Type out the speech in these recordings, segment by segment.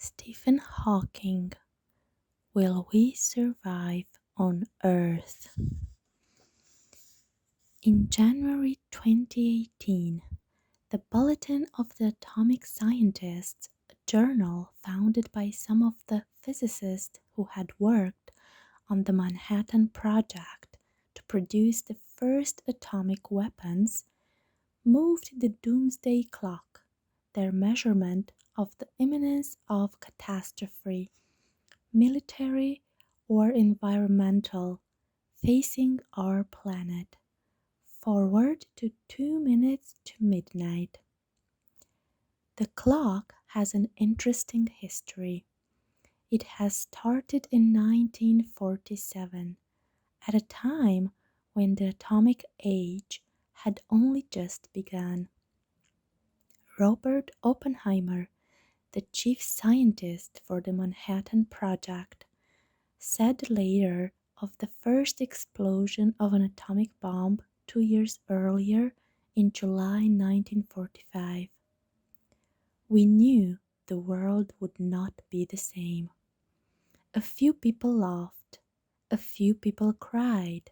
Stephen Hawking. Will we survive on Earth? In January 2018, the Bulletin of the Atomic Scientists, a journal founded by some of the physicists who had worked on the Manhattan Project to produce the first atomic weapons, moved the doomsday clock, their measurement of the imminence of catastrophe, military or environmental, facing our planet, forward to 2 minutes to midnight. The clock has an interesting history. It has started in 1947, at a time when the atomic age had only just begun. Robert Oppenheimer, the chief scientist for the Manhattan Project, said later of the first explosion of an atomic bomb 2 years earlier in July 1945. We knew the world would not be the same. A few people laughed, a few people cried,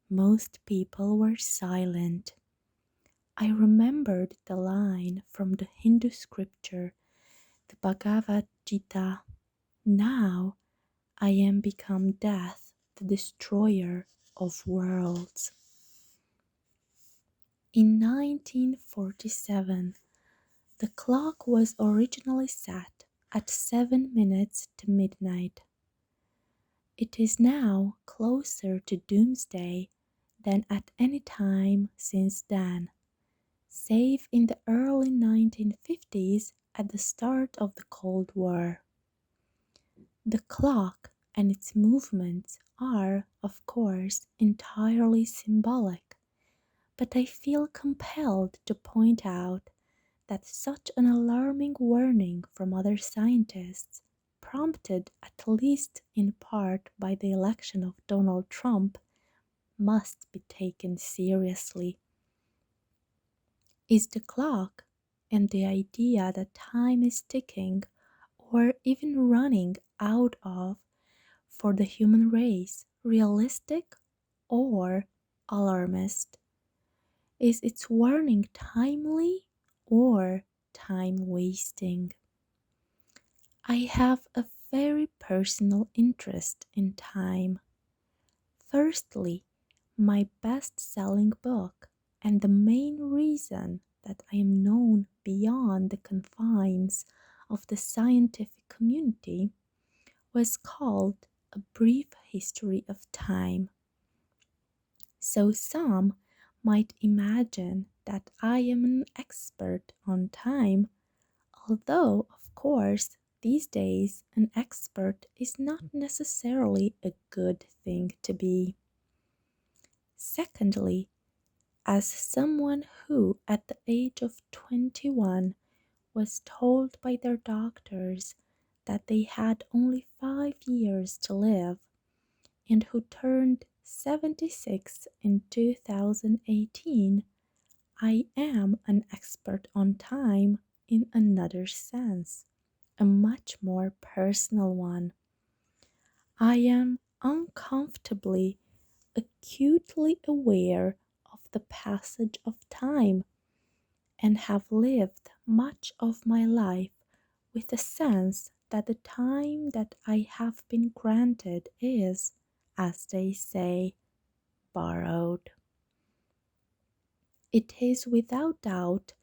most people were silent. I remembered the line from the Hindu scripture, the Bhagavad Gita. Now I am become death, the destroyer of worlds. In 1947, the clock was originally set at 7 minutes to midnight. It is now closer to doomsday than at any time since then, save in the early 1950s at the start of the Cold War. The clock and its movements are, of course, entirely symbolic, but I feel compelled to point out that such an alarming warning from other scientists, prompted at least in part by the election of Donald Trump, must be taken seriously. Is the clock and the idea that time is ticking or even running out of for the human race realistic or alarmist? Is its warning timely or time wasting? I have a very personal interest in time. Firstly, my best selling book, and the main reason that I am known beyond the confines of the scientific community, was called A Brief History of Time. So some might imagine that I am an expert on time, although, of course, these days an expert is not necessarily a good thing to be. Secondly, as someone who, at the age of 21, was told by their doctors that they had only 5 years to live, and who turned 76 in 2018, I am an expert on time in another sense, a much more personal one. I am uncomfortably, acutely aware of the passage of time, and have lived much of my life with the sense that the time that I have been granted is, as they say, borrowed. It is without doubt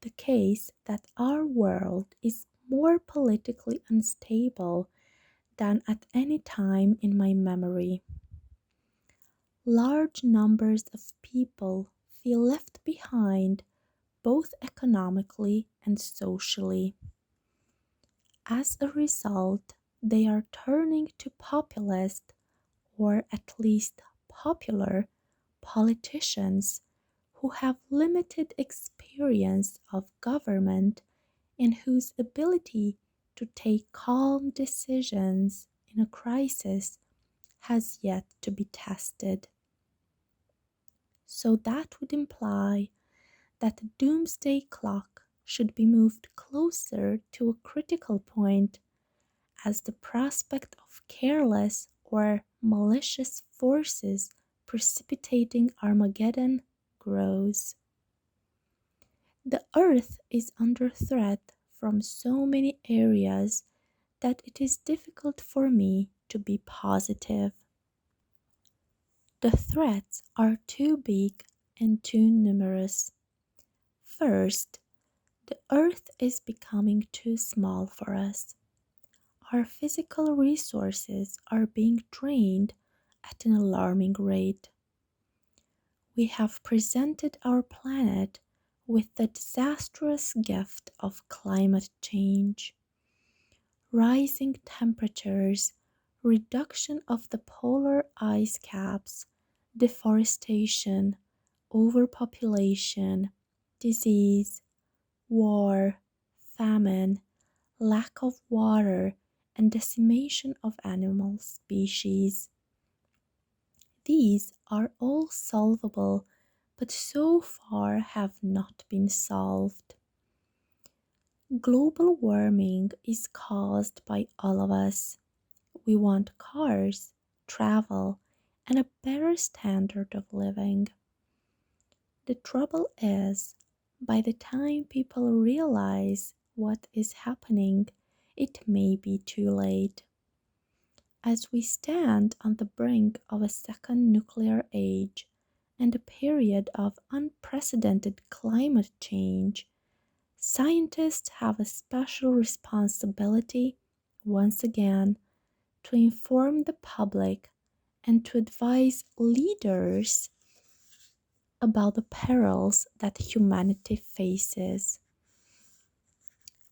the case that our world is more politically unstable than at any time in my memory. Large numbers of people feel left behind both economically and socially. As a result, they are turning to populist, or at least popular, politicians who have limited experience of government and whose ability to take calm decisions in a crisis has yet to be tested. So that would imply that the doomsday clock should be moved closer to a critical point as the prospect of careless or malicious forces precipitating Armageddon grows. The Earth is under threat from so many areas that it is difficult for me to be positive. The threats are too big and too numerous. First, the Earth is becoming too small for us. Our physical resources are being drained at an alarming rate. We have presented our planet with the disastrous gift of climate change. Rising temperatures, reduction of the polar ice caps, deforestation, overpopulation, disease, war, famine, lack of water, and decimation of animal species. These are all solvable, but so far have not been solved. Global warming is caused by all of us. We want cars, travel, and a better standard of living. The trouble is, by the time people realize what is happening, it may be too late. As we stand on the brink of a second nuclear age and a period of unprecedented climate change, scientists have a special responsibility, once again, to inform the public and to advise leaders about the perils that humanity faces.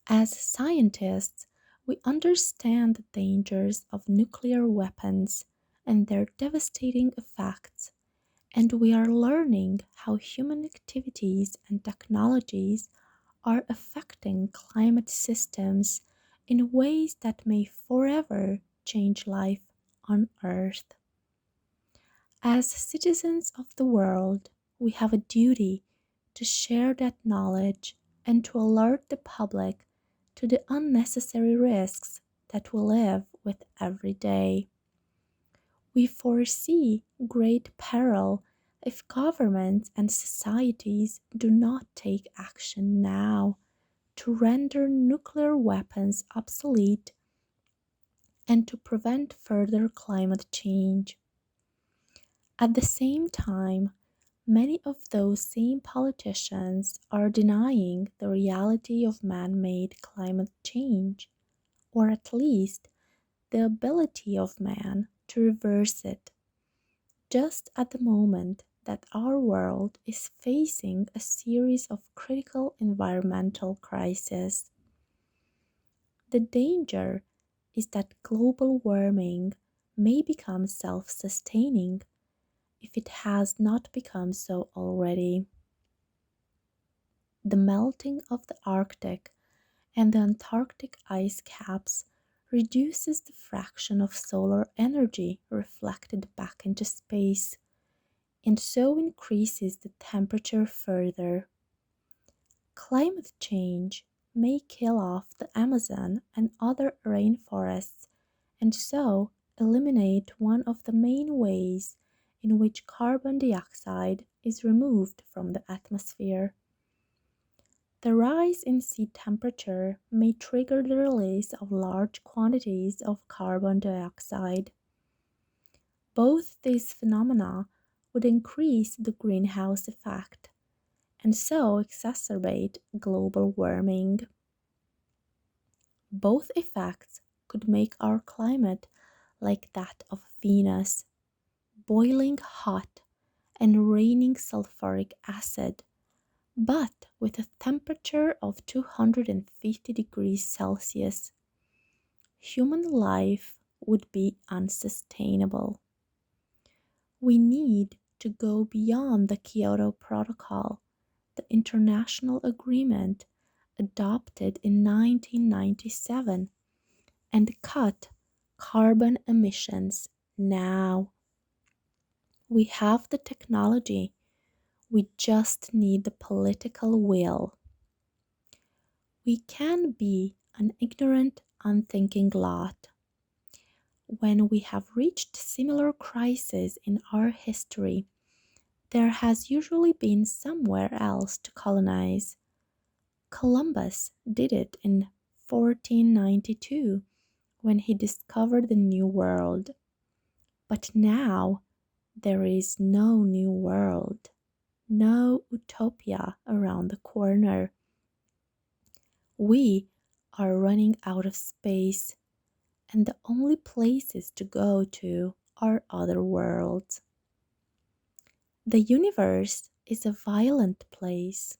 As scientists, we understand the dangers of nuclear weapons and their devastating effects, and we are learning how human activities and technologies are affecting climate systems in ways that may forever change life on Earth. As citizens of the world, we have a duty to share that knowledge and to alert the public to the unnecessary risks that we live with every day. We foresee great peril if governments and societies do not take action now to render nuclear weapons obsolete and to prevent further climate change. At the same time, many of those same politicians are denying the reality of man made climate change, or at least the ability of man to reverse it, just at the moment that our world is facing a series of critical environmental crises. The danger is that global warming may become self sustaining if it has not become so already. The melting of the Arctic and the Antarctic ice caps reduces the fraction of solar energy reflected back into space, and so increases the temperature further. Climate change may kill off the Amazon and other rainforests, and so eliminate one of the main ways in which carbon dioxide is removed from the atmosphere. The rise in sea temperature may trigger the release of large quantities of carbon dioxide. Both these phenomena would increase the greenhouse effect and so exacerbate global warming. Both effects could make our climate like that of Venus, boiling hot and raining sulfuric acid, but with a temperature of 250 degrees Celsius. Human life would be unsustainable. We need to go beyond the Kyoto Protocol, the international agreement adopted in 1997, and cut carbon emissions now. We have the technology, we just need the political will. We can be an ignorant, unthinking lot. When we have reached similar crises in our history, there has usually been somewhere else to colonize. Columbus did it in 1492 when he discovered the New World. But now there is no New World, no utopia around the corner. We are running out of space, and the only places to go to are other worlds. The universe is a violent place.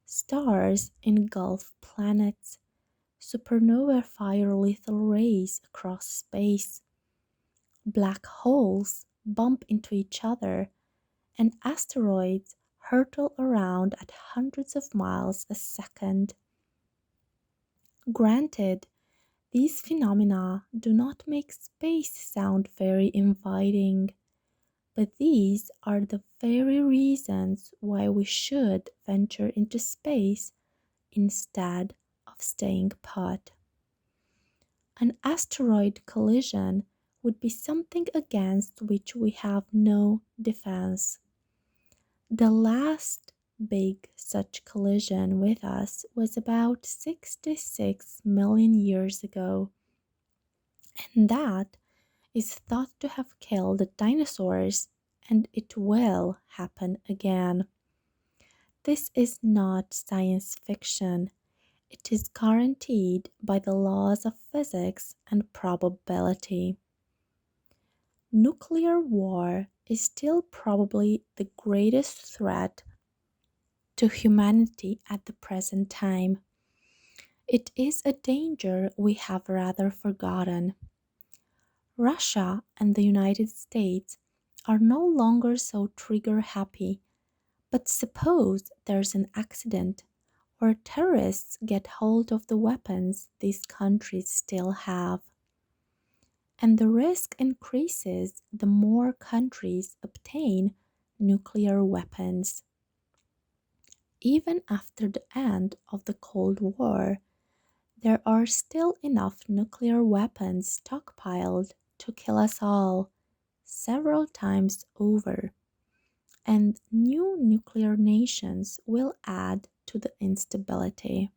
Stars engulf planets, supernova fire lethal rays across space, black holes bump into each other, and asteroids hurtle around at hundreds of miles a second. Granted, these phenomena do not make space sound very inviting, but these are the very reasons why we should venture into space instead of staying put. An asteroid collision would be something against which we have no defense. The last big such collision with us was about 66 million years ago, and that is thought to have killed the dinosaurs, and it will happen again. This is not science fiction. It is guaranteed by the laws of physics and probability. Nuclear war is still probably the greatest threat to humanity at the present time. It is a danger we have rather forgotten. Russia and the United States are no longer so trigger happy, but suppose there's an accident or terrorists get hold of the weapons these countries still have. And the risk increases the more countries obtain nuclear weapons. Even after the end of the Cold War, there are still enough nuclear weapons stockpiled to kill us all several times over, and new nuclear nations will add to the instability.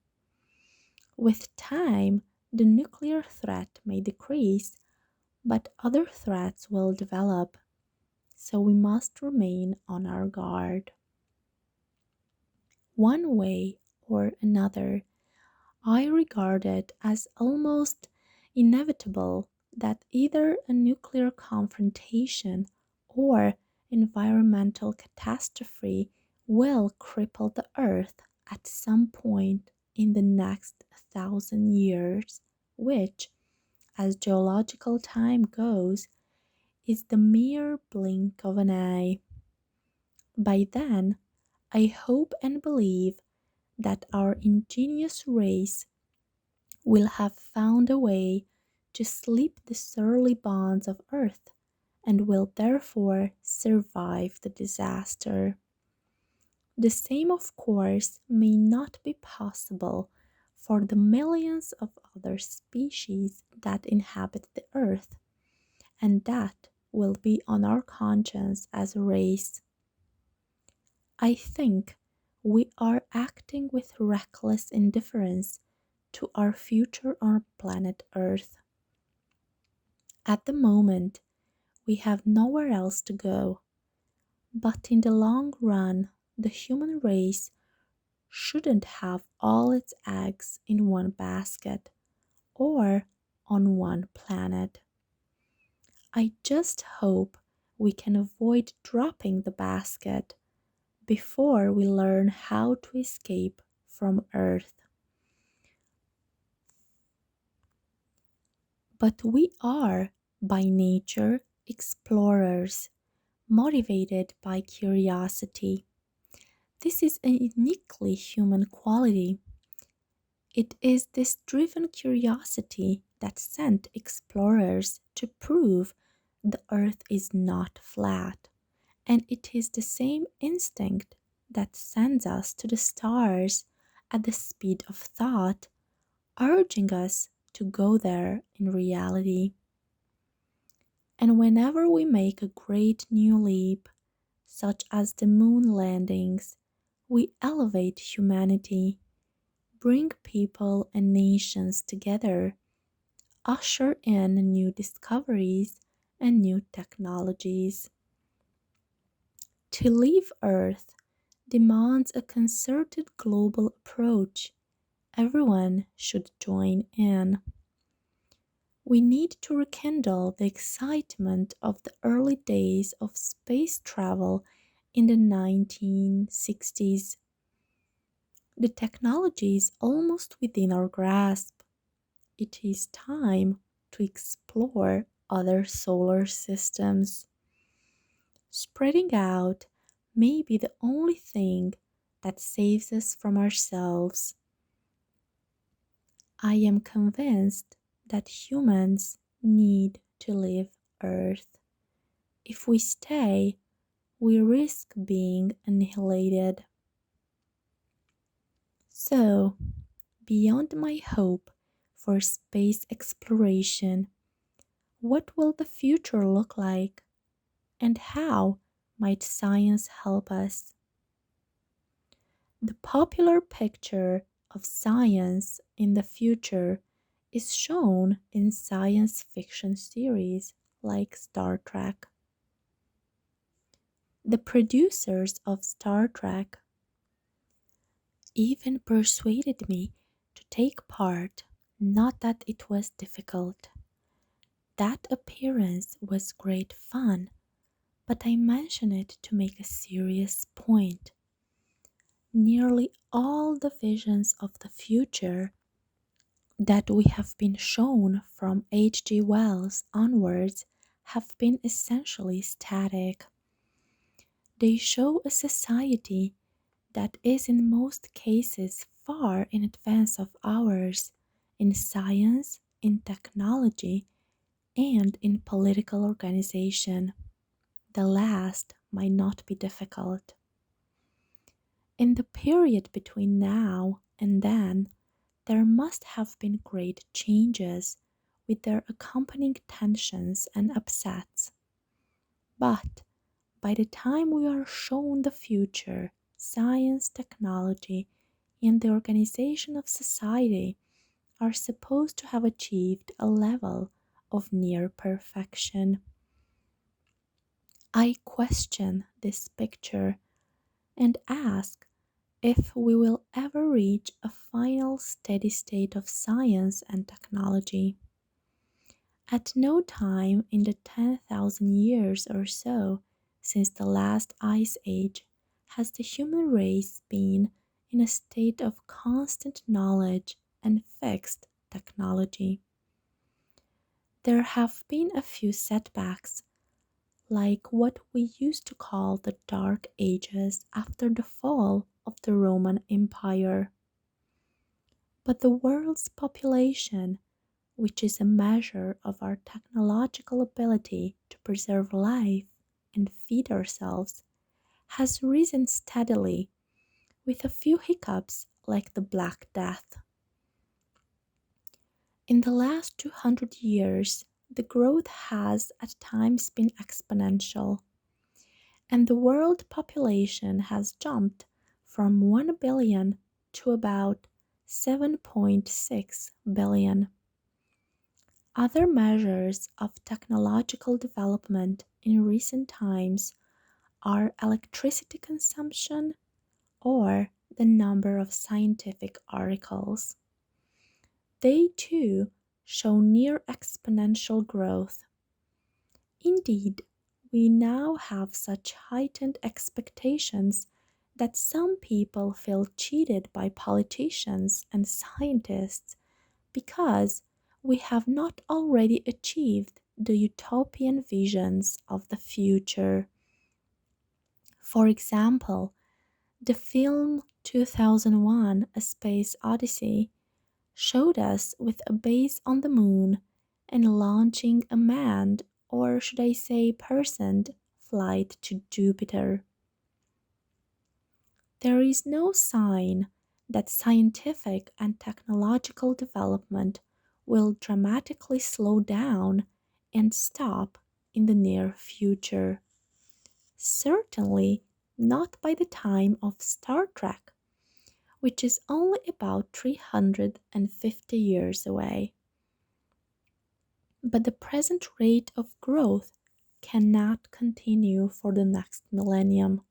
With time, the nuclear threat may decrease, but other threats will develop, so we must remain on our guard. One way or another, I regard it as almost inevitable that either a nuclear confrontation or environmental catastrophe will cripple the Earth at some point in the next 1,000 years, which, as geological time goes, is the mere blink of an eye. By then, I hope and believe that our ingenious race will have found a way to slip the surly bonds of earth and will therefore survive the disaster. The same, of course, may not be possible for the millions of other species that inhabit the earth, and that will be on our conscience as a race. I think we are acting with reckless indifference to our future on planet Earth. At the moment, we have nowhere else to go, but in the long run, the human race shouldn't have all its eggs in one basket or on one planet. I just hope we can avoid dropping the basket before we learn how to escape from Earth. But we are, by nature, explorers, motivated by curiosity. This is a uniquely human quality. It is this driven curiosity that sent explorers to prove the earth is not flat, and it is the same instinct that sends us to the stars at the speed of thought urging us to go there in reality. And whenever we make a great new leap, such as the moon landings, we elevate humanity, bring people and nations together, usher in new discoveries and new technologies. To leave Earth demands a concerted global approach. Everyone should join in. We need to rekindle the excitement of the early days of space travel in the 1960s. The technology is almost within our grasp. It is time to explore other solar systems. Spreading out may be the only thing that saves us from ourselves. I am convinced that humans need to leave Earth. If we stay, we risk being annihilated. So, beyond my hope for space exploration, what will the future look like, and how might science help us? The popular picture of science in the future is shown in science fiction series like Star Trek. The producers of Star Trek even persuaded me to take part, not that it was difficult. That appearance was great fun, but I mention it to make a serious point. Nearly all the visions of the future that we have been shown from H.G. Wells onwards have been essentially static. They show a society that is in most cases far in advance of ours in science, in technology, and in political organization. The last might not be difficult. In the period between now and then, there must have been great changes with their accompanying tensions and upsets. But by the time we are shown the future, science, technology, and the organization of society are supposed to have achieved a level of near perfection. I question this picture and ask if we will ever reach a final steady state of science and technology. At no time in the 10,000 years or so since the last ice age has the human race been in a state of constant knowledge and fixed technology. There have been a few setbacks, like what we used to call the Dark Ages after the fall of the Roman Empire. But the world's population, which is a measure of our technological ability to preserve life and feed ourselves, has risen steadily, with a few hiccups like the Black Death. In the last 200 years, the growth has at times been exponential, and the world population has jumped from 1 billion to about 7.6 billion. Other measures of technological development in recent times are electricity consumption or the number of scientific articles. They too show near exponential growth. Indeed, we now have such heightened expectations that some people feel cheated by politicians and scientists because we have not already achieved the utopian visions of the future. For example, the film 2001 A Space Odyssey showed us with a base on the moon and launching a manned, or should I say personed, flight to Jupiter. There is no sign that scientific and technological development will dramatically slow down and stop in the near future. Certainly not by the time of Star Trek, which is only about 350 years away. But the present rate of growth cannot continue for the next millennium.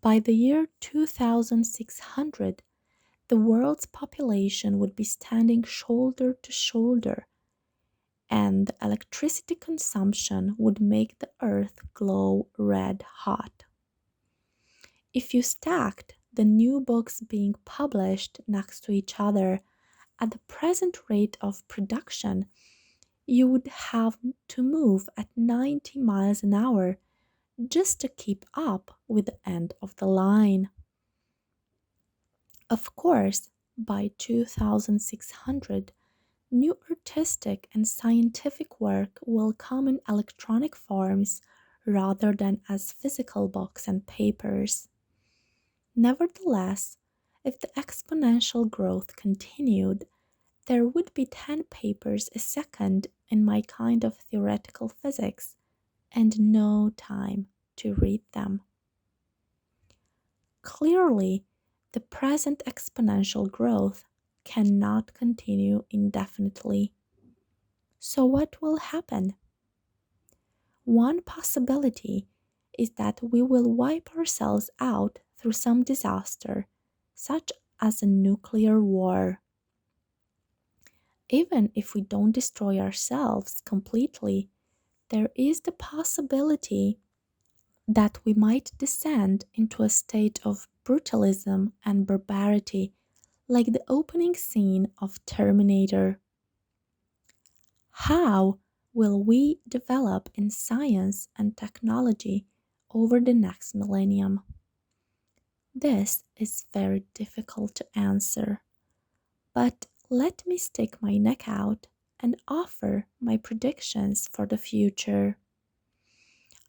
By the year 2600, the world's population would be standing shoulder to shoulder, and the electricity consumption would make the earth glow red hot. If you stacked the new books being published next to each other at the present rate of production, you would have to move at 90 miles an hour just to keep up with the end of the line. Of course, by 2600, new artistic and scientific work will come in electronic forms rather than as physical books and papers. Nevertheless, if the exponential growth continued, there would be 10 papers a second in my kind of theoretical physics and no time to read them. Clearly, the present exponential growth cannot continue indefinitely. So, what will happen? One possibility is that we will wipe ourselves out through some disaster, such as a nuclear war. Even if we don't destroy ourselves completely, there is the possibility that we might descend into a state of brutalism and barbarity, like the opening scene of Terminator. How will we develop in science and technology over the next millennium? This is very difficult to answer, but let me stick my neck out and offer my predictions for the future.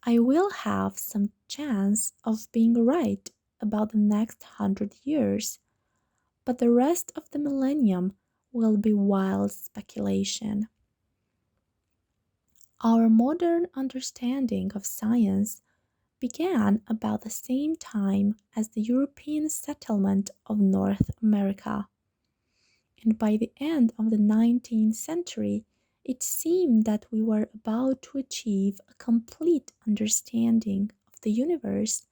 I will have some chance of being right about the next 100 years, but the rest of the millennium will be wild speculation. Our modern understanding of science began about the same time as the European settlement of North America, and by the end of the 19th century, it seemed that we were about to achieve a complete understanding of the universe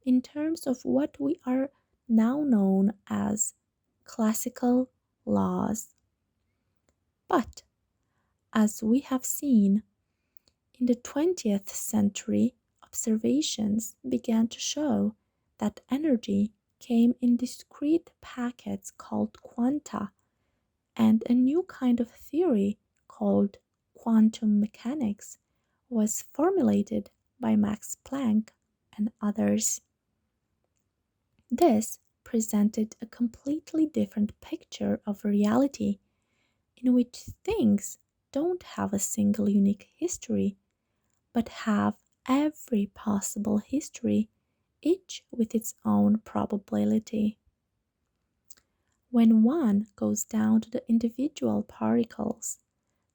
in terms of what we are now known as classical laws. But, as we have seen, in the 20th century, observations began to show that energy came in discrete packets called quanta, and a new kind of theory called quantum mechanics was formulated by Max Planck and others. This presented a completely different picture of reality in which things don't have a single unique history but have every possible history, each with its own probability. When one goes down to the individual particles,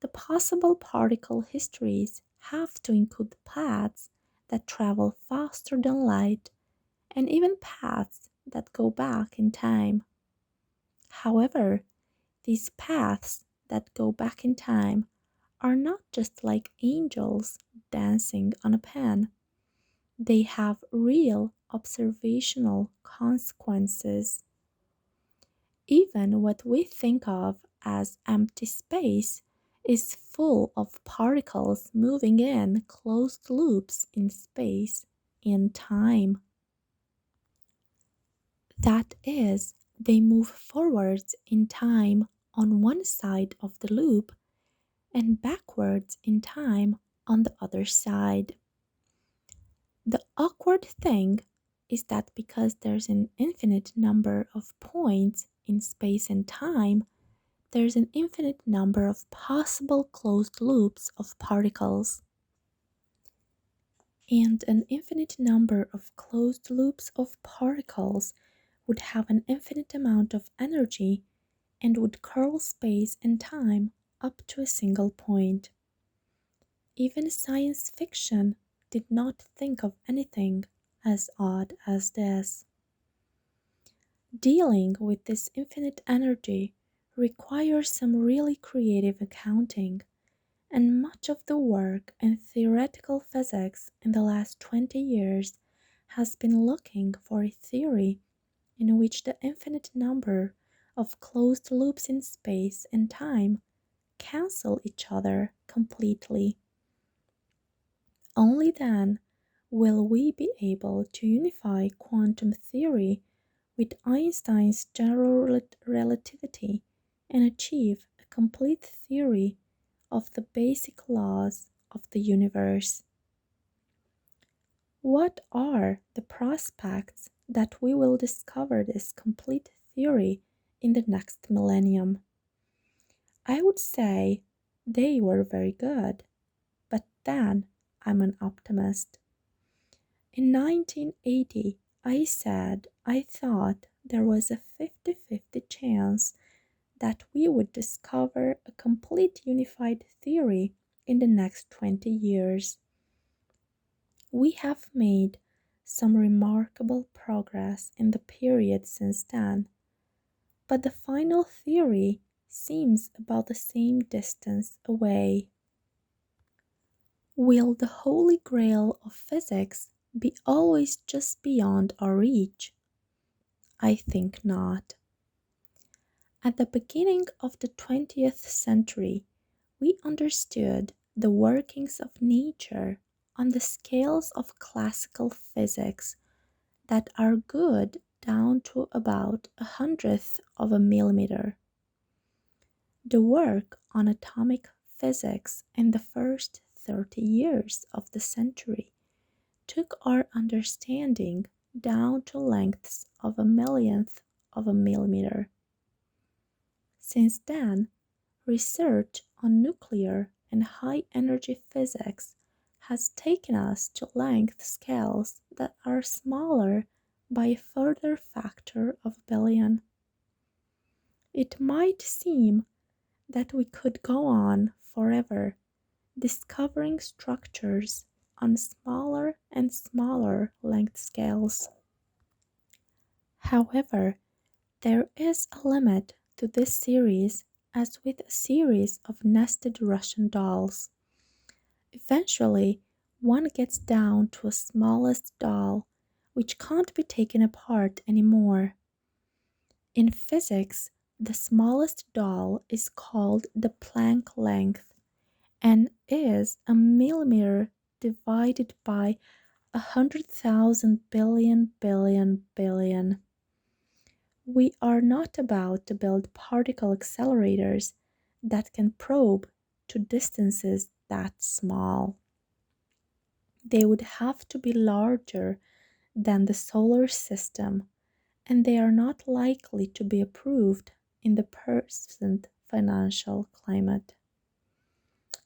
the possible particle histories have to include paths that travel faster than light and even paths that go back in time. However, these paths that go back in time are not just like angels dancing on a pen. They have real observational consequences. Even what we think of as empty space is full of particles moving in closed loops in space and time. That is, they move forwards in time on one side of the loop and backwards in time on the other side. The awkward thing is that because there's an infinite number of points in space and time, there's an infinite number of possible closed loops of particles. And an infinite number of closed loops of particles would have an infinite amount of energy and would curl space and time up to a single point. Even science fiction did not think of anything as odd as this. Dealing with this infinite energy requires some really creative accounting, and much of the work in theoretical physics in the last 20 years has been looking for a theory in which the infinite number of closed loops in space and time cancel each other completely. Only then will we be able to unify quantum theory with Einstein's general relativity and achieve a complete theory of the basic laws of the universe. What are the prospects that we will discover this complete theory in the next millennium? I would say they were very good, but then I'm an optimist. In 1980, I said I thought there was a 50-50 chance that we would discover a complete unified theory in the next 20 years. We have made some remarkable progress in the period since then, but the final theory seems about the same distance away. Will the holy grail of physics be always just beyond our reach? I think not. At the beginning of the 20th century, we understood the workings of nature on the scales of classical physics that are good down to about 100th of a millimeter. The work on atomic physics in the first 30 years of the century took our understanding down to lengths of a millionth of a millimeter. Since then, research on nuclear and high energy physics has taken us to length scales that are smaller by a further factor of a billion. It might seem that we could go on forever discovering structures on smaller and smaller length scales. However, there is a limit to this series, as with a series of nested Russian dolls. Eventually, one gets down to a smallest doll, which can't be taken apart anymore. In physics, the smallest doll is called the Planck length and is a millimeter divided by 100,000 billion. We are not about to build particle accelerators that can probe to distances that small. They would have to be larger than the solar system, and they are not likely to be approved in the present financial climate.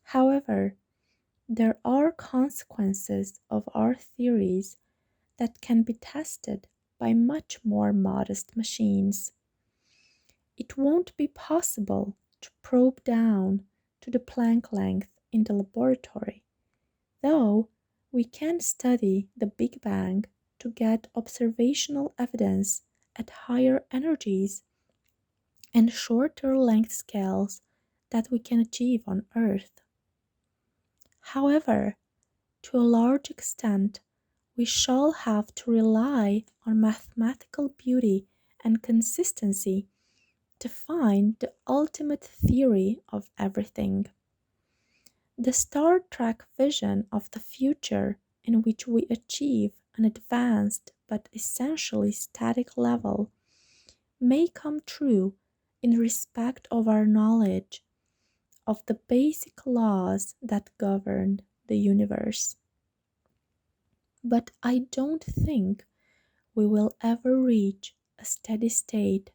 However, there are consequences of our theories that can be tested by much more modest machines. It won't be possible to probe down to the Planck length in the laboratory, though we can study the Big Bang to get observational evidence at higher energies and shorter length scales that we can achieve on Earth. However, to a large extent, we shall have to rely on mathematical beauty and consistency to find the ultimate theory of everything. The Star Trek vision of the future, in which we achieve an advanced but essentially static level, may come true in respect of our knowledge of the basic laws that govern the universe. But I don't think we will ever reach a steady state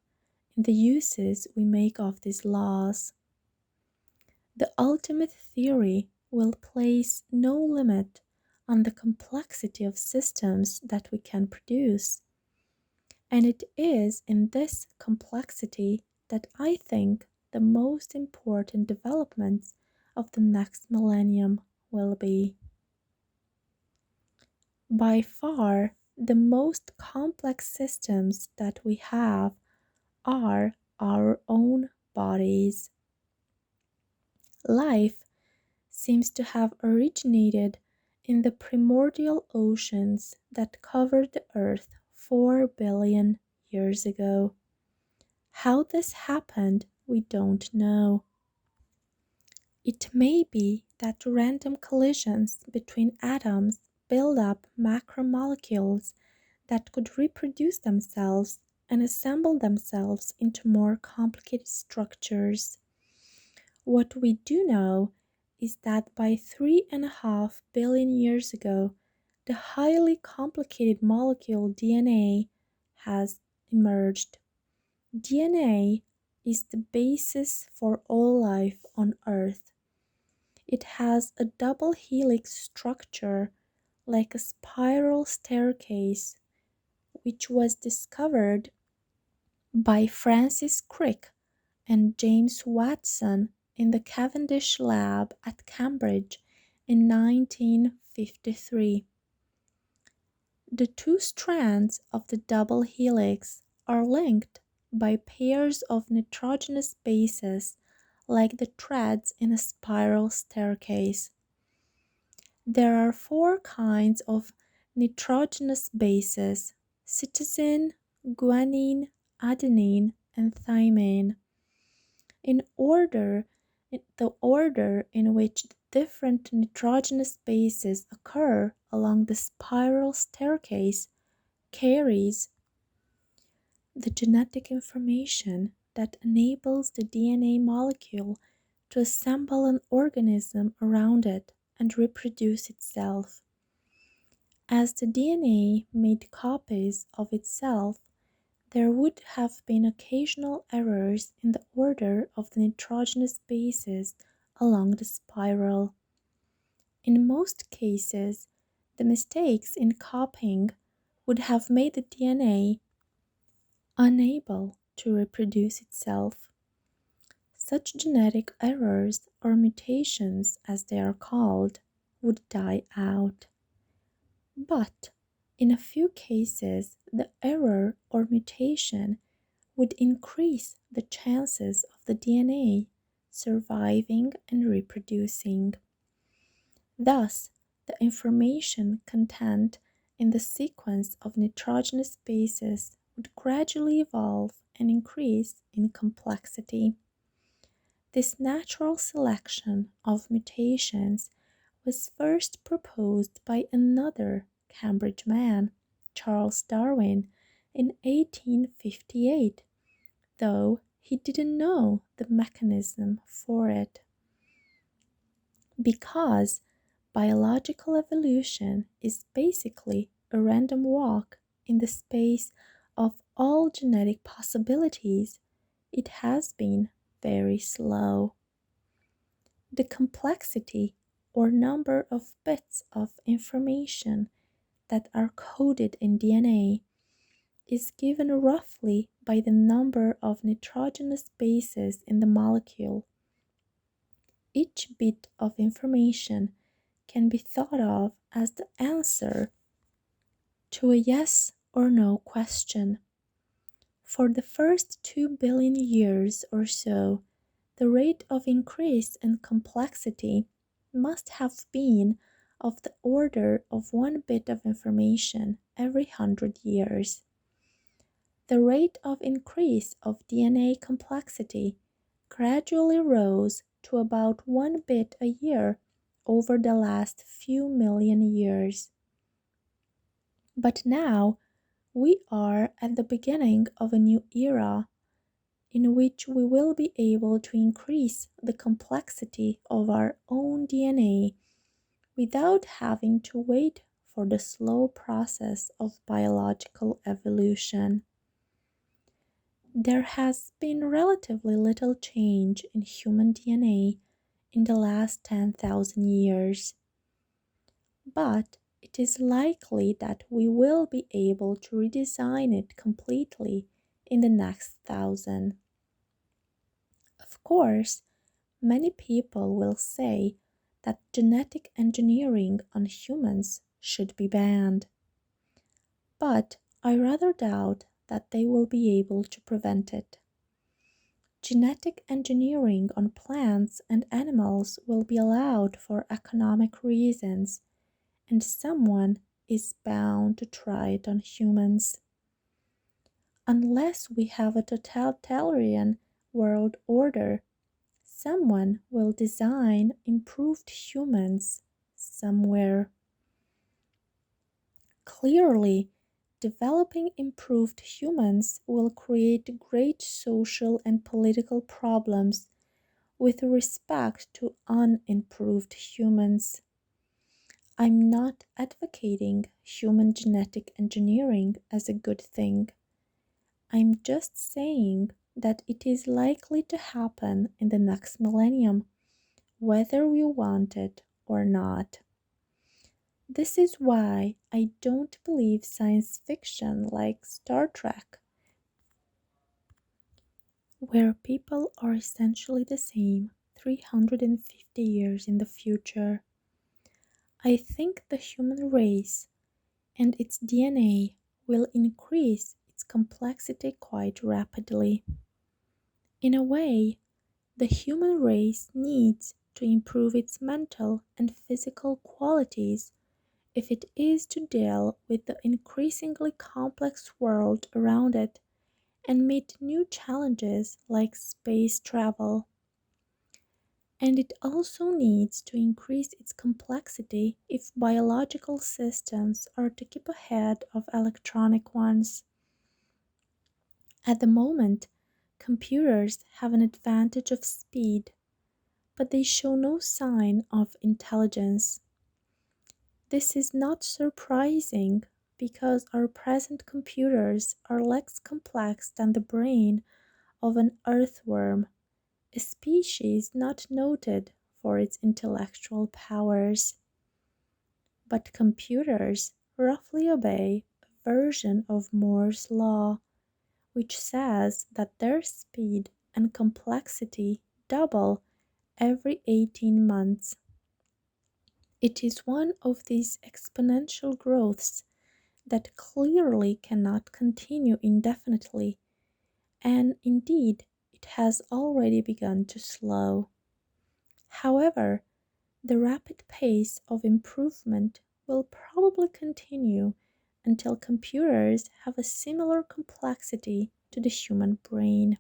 in the uses we make of these laws. The ultimate theory will place no limit on the complexity of systems that we can produce, And it is in this complexity that I think the most important developments of the next millennium will be. By far, the most complex systems that we have are our own bodies. Life seems to have originated in the primordial oceans that covered the earth 4 billion years ago. How this happened, we don't know. It may be that random collisions between atoms build up macromolecules that could reproduce themselves and assemble themselves into more complicated structures. What we do know is that by 3.5 billion years ago, the highly complicated molecule DNA has emerged. DNA is the basis for all life on Earth. It has a double helix structure like a spiral staircase, which was discovered by Francis Crick and James Watson in the Cavendish Lab at Cambridge in 1953. The two strands of the double helix are linked by pairs of nitrogenous bases like the threads in a spiral staircase. There are four kinds of nitrogenous bases: cytosine, guanine, adenine, and thymine. In order, the order in which the different nitrogenous bases occur along the spiral staircase carries the genetic information that enables the DNA molecule to assemble an organism around it and reproduce itself. As the DNA made copies of itself, there would have been occasional errors in the order of the nitrogenous bases along the spiral. In most cases, the mistakes in copying would have made the DNA unable to reproduce itself. Such genetic errors, or mutations as they are called, would die out. But in a few cases, the error or mutation would increase the chances of the DNA surviving and reproducing. Thus, the information content in the sequence of nitrogenous bases would gradually evolve and increase in complexity. This natural selection of mutations was first proposed by another Cambridge man, Charles Darwin, in 1858, though he didn't know the mechanism for it. Because biological evolution is basically a random walk in the space of all genetic possibilities, it has been very slow. The complexity or number of bits of information that are coded in DNA is given roughly by the number of nitrogenous bases in the molecule. Each bit of information can be thought of as the answer to a yes or no question. For the first 2 billion years or so, the rate of increase in complexity must have been of the order of one bit of information every 100 years. The rate of increase of DNA complexity gradually rose to about one bit a year over the last few million years. But now we are at the beginning of a new era in which we will be able to increase the complexity of our own DNA without having to wait for the slow process of biological evolution. There has been relatively little change in human DNA in the last 10,000 years, but it is likely that we will be able to redesign it completely in the next thousand. Of course, many people will say that genetic engineering on humans should be banned, but I rather doubt that they will be able to prevent it. Genetic engineering on plants and animals will be allowed for economic reasons, and someone is bound to try it on humans. Unless we have a totalitarian world order, someone will design improved humans somewhere. Clearly, developing improved humans will create great social and political problems with respect to unimproved humans. I'm not advocating human genetic engineering as a good thing. I'm just saying that it is likely to happen in the next millennium, whether we want it or not. This is why I don't believe science fiction like Star Trek, where people are essentially the same 350 years in the future. I think the human race and its DNA will increase its complexity quite rapidly. In a way, the human race needs to improve its mental and physical qualities if it is to deal with the increasingly complex world around it and meet new challenges like space travel. And it also needs to increase its complexity if biological systems are to keep ahead of electronic ones. At the moment, computers have an advantage of speed, but they show no sign of intelligence. This is not surprising because our present computers are less complex than the brain of an earthworm, a species not noted for its intellectual powers. But computers roughly obey a version of Moore's law, which says that their speed and complexity double every 18 months. It is one of these exponential growths that clearly cannot continue indefinitely, and indeed it has already begun to slow. However, the rapid pace of improvement will probably continue until computers have a similar complexity to the human brain.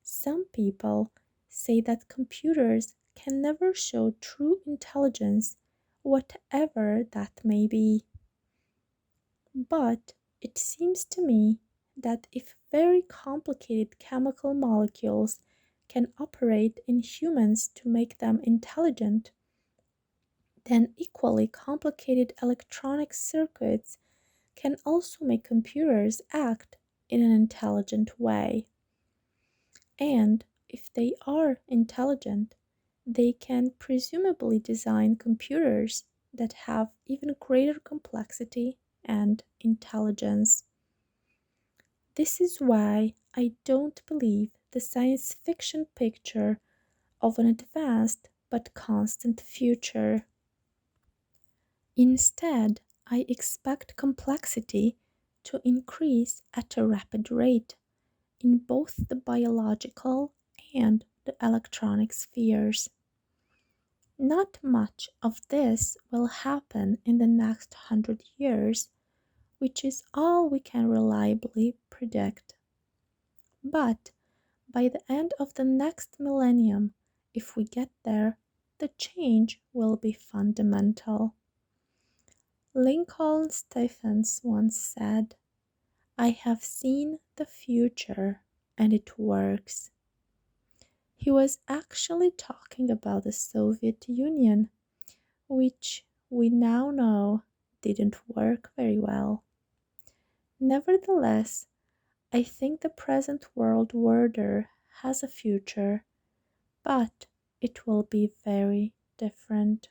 Some people say that computers can never show true intelligence, whatever that may be. But it seems to me that if very complicated chemical molecules can operate in humans to make them intelligent, then equally complicated electronic circuits can also make computers act in an intelligent way. And if they are intelligent, they can presumably design computers that have even greater complexity and intelligence. This is why I don't believe the science fiction picture of an advanced but constant future. Instead, I expect complexity to increase at a rapid rate in both the biological and the electronic spheres. Not much of this will happen in the next 100 years, which is all we can reliably predict. But by the end of the next millennium, if we get there, the change will be fundamental. Lincoln Stephens once said, "I have seen the future and it works." He was actually talking about the Soviet Union, which we now know didn't work very well. Nevertheless, I think the present world order has a future, but it will be very different.